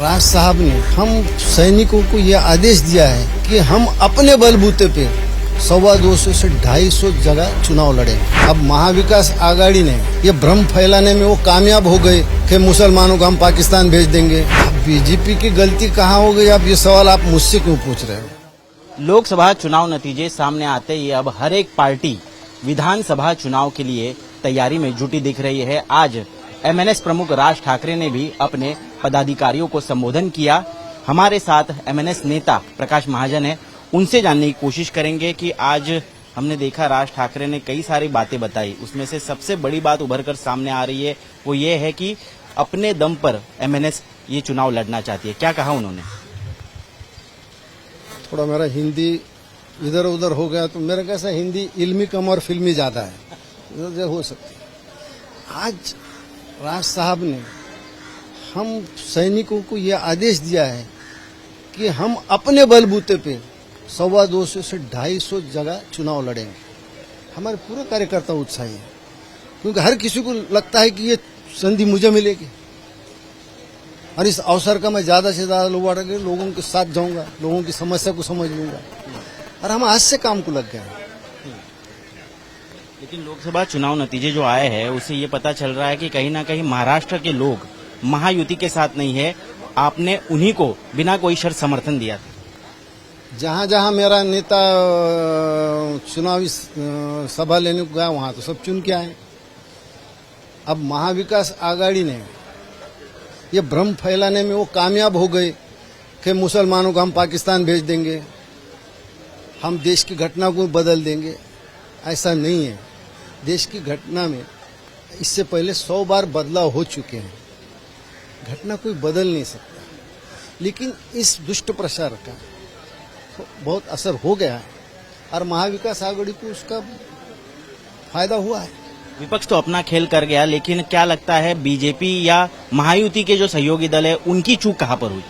राज साहब ने हम सैनिकों को यह आदेश दिया है कि हम अपने बलबूते पे 250 से 250 जगह चुनाव लड़े। अब महाविकास आघाड़ी ने ये भ्रम फैलाने में वो कामयाब हो गए कि मुसलमानों को हम पाकिस्तान भेज देंगे। अब बीजेपी की गलती कहाँ हो गई? अब ये सवाल आप मुझसे क्यों पूछ रहे हो? लोकसभा चुनाव नतीजे सामने आते ही अब हर एक पार्टी विधानसभा चुनाव के लिए तैयारी में जुटी दिख रही है। आज एमएनएस प्रमुख राज ठाकरे ने भी अपने पदाधिकारियों को संबोधन किया। हमारे साथ एमएनएस नेता प्रकाश महाजन है, उनसे जानने की कोशिश करेंगे कि आज हमने देखा राज ठाकरे ने कई सारी बातें बताई, उसमें से सबसे बड़ी बात उभर कर सामने आ रही है वो ये है कि अपने दम पर एमएनएस ये चुनाव लड़ना चाहती है। क्या कहा उन्होंने? थोड़ा मेरा हिंदी इधर उधर हो गया तो मेरा कैसा हिंदी इल्मी कम और फिल्मी ज्यादा है, इधर हो सकती है। आज राज साहब ने हम सैनिकों को यह आदेश दिया है कि हम अपने बलबूते पे 250 से 250 जगह चुनाव लड़ेंगे। हमारे पूरे कार्यकर्ता उत्साही हैं, क्योंकि हर किसी को लगता है कि ये संधि मुझे मिलेगी और इस अवसर का मैं ज्यादा से ज्यादा लोगों के साथ जाऊंगा, लोगों की समस्या को समझ लूंगा और हम आज से काम को लग गए हैं। लेकिन लोकसभा चुनाव नतीजे जो आए हैं उससे ये पता चल रहा है कि कहीं ना कहीं महाराष्ट्र के लोग महायुति के साथ नहीं है। आपने उन्हीं को बिना कोई शर्त समर्थन दिया। जहां जहां मेरा नेता चुनावी सभा लेने को गया वहां तो सब चुन के आए। अब महाविकास आघाड़ी ने ये भ्रम फैलाने में वो कामयाब हो गए कि मुसलमानों को हम पाकिस्तान भेज देंगे, हम देश की घटना को बदल देंगे। ऐसा नहीं है। देश की घटना में इससे पहले 100 बार बदलाव हो चुके हैं, घटना कोई बदल नहीं सकता। लेकिन इस दुष्ट प्रचार का तो बहुत असर हो गया है और महाविकास आघाड़ी को उसका फायदा हुआ है। विपक्ष तो अपना खेल कर गया, लेकिन क्या लगता है बीजेपी या महायुति के जो सहयोगी दल है उनकी चूक कहां पर हुई?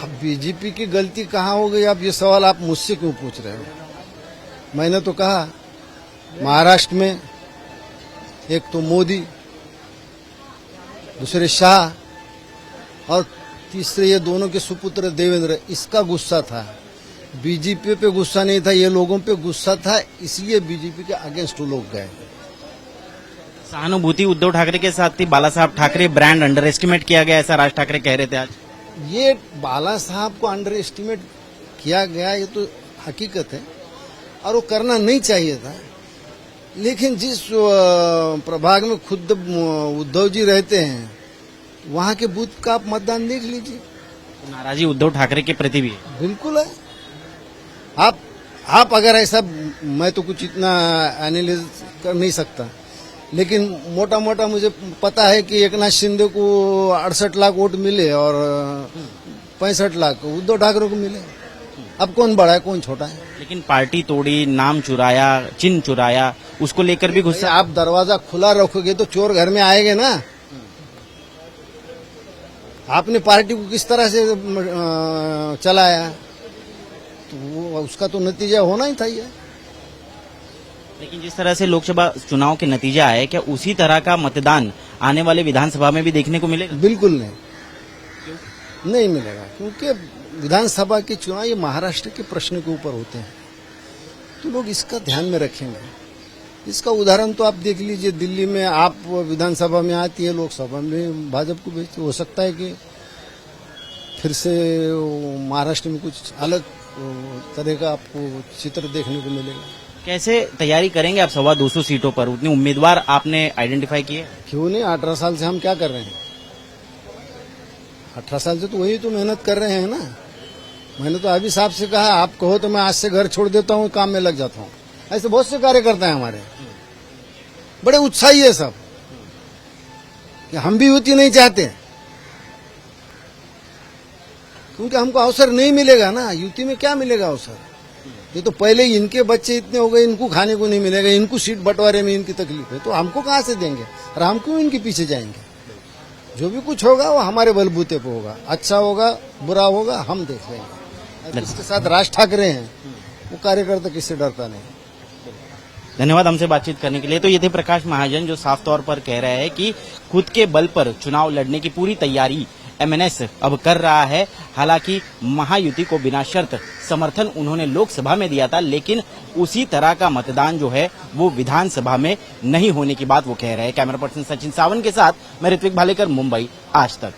अब बीजेपी की गलती कहां हो गई? अब ये सवाल आप मुझसे क्यों पूछ रहे हो? मैंने तो कहा महाराष्ट्र में एक तो मोदी, दूसरे शाह और तीसरे ये दोनों के सुपुत्र देवेंद्र, इसका गुस्सा था। बीजेपी पे गुस्सा नहीं था, ये लोगों पे गुस्सा था, इसलिए बीजेपी के अगेंस्ट लोग गए। सहानुभूति उद्धव ठाकरे के साथ थी। बाला साहब ठाकरे ब्रांड अंडर एस्टिमेट किया गया, ऐसा राज ठाकरे कह रहे थे आज। ये बाला साहब को अंडर एस्टिमेट किया गया, ये तो हकीकत है और वो करना नहीं चाहिए था। लेकिन जिस प्रभाग में खुद उद्धव जी रहते हैं वहां के बूथ का आप मतदान देख लीजिए। नाराजी उद्धव ठाकरे के प्रति भी है। बिल्कुल है। आप अगर ऐसा, मैं तो कुछ इतना एनालिस कर नहीं सकता, लेकिन मोटा मोटा मुझे पता है कि एकनाथ शिंदे को 68 लाख वोट मिले और 65 लाख उद्धव ठाकरे को मिले। अब कौन बड़ा है कौन छोटा है? लेकिन पार्टी तोड़ी, नाम चुराया, चिन्ह चुराया, उसको लेकर भी गुस्सा। आप दरवाजा खुला रखोगे तो चोर घर में आएंगे ना। आपने पार्टी को किस तरह से चलाया तो वो उसका तो नतीजा होना ही था ये। लेकिन जिस तरह से लोकसभा चुनाव के नतीजे आए, क्या उसी तरह का मतदान आने वाले विधानसभा में भी देखने को मिलेगा? बिल्कुल नहीं, नहीं मिलेगा, क्योंकि विधानसभा के चुनाव ये महाराष्ट्र के प्रश्न के ऊपर होते हैं, तो लोग इसका ध्यान में रखेंगे। इसका उदाहरण तो आप देख लीजिए, दिल्ली में आप विधानसभा में आती है, लोकसभा में भाजपा को भेजती। हो सकता है कि फिर से महाराष्ट्र में कुछ अलग तरह का आपको चित्र देखने को मिलेगा। कैसे तैयारी करेंगे आप 250 सीटों पर? उतने उम्मीदवार आपने आइडेंटिफाई किए? क्यों नहीं? 18 साल से हम क्या कर रहे हैं? 18 साल से तो वही तो मेहनत कर रहे हैं ना। मैंने तो अभी साहब से कहा, आप कहो तो मैं आज से घर छोड़ देता हूँ, काम में लग जाता हूँ। ऐसे बहुत से कार्यकर्ता हैं हमारे, बड़े उत्साही है सब कि हम भी युति नहीं चाहते, क्योंकि हमको अवसर नहीं मिलेगा ना। युति में क्या मिलेगा अवसर? ये तो पहले ही इनके बच्चे इतने हो गए, इनको खाने को नहीं मिलेगा, इनको सीट बंटवारे में इनकी तकलीफ है, तो हमको कहाँ से देंगे और हम क्यों इनके पीछे जाएंगे? जो भी कुछ होगा वो हमारे बलबूते पे होगा, अच्छा होगा बुरा होगा हम देख लेंगे। इसके साथ राज ठाकरे हैं, वो कार्यकर्ता किससे डरता नहीं। धन्यवाद हमसे बातचीत करने के लिए। तो ये थे प्रकाश महाजन, जो साफ तौर पर कह रहे हैं कि खुद के बल पर चुनाव लड़ने की पूरी तैयारी एमएनएस अब कर रहा है। हालांकि महायुति को बिना शर्त समर्थन उन्होंने लोकसभा में दिया था, लेकिन उसी तरह का मतदान जो है वो विधानसभा में नहीं होने की बात वो कह रहे हैं। कैमरा पर्सन सचिन सावंत के साथ मैं ऋत्विक भालेकर, मुंबई, आज तक।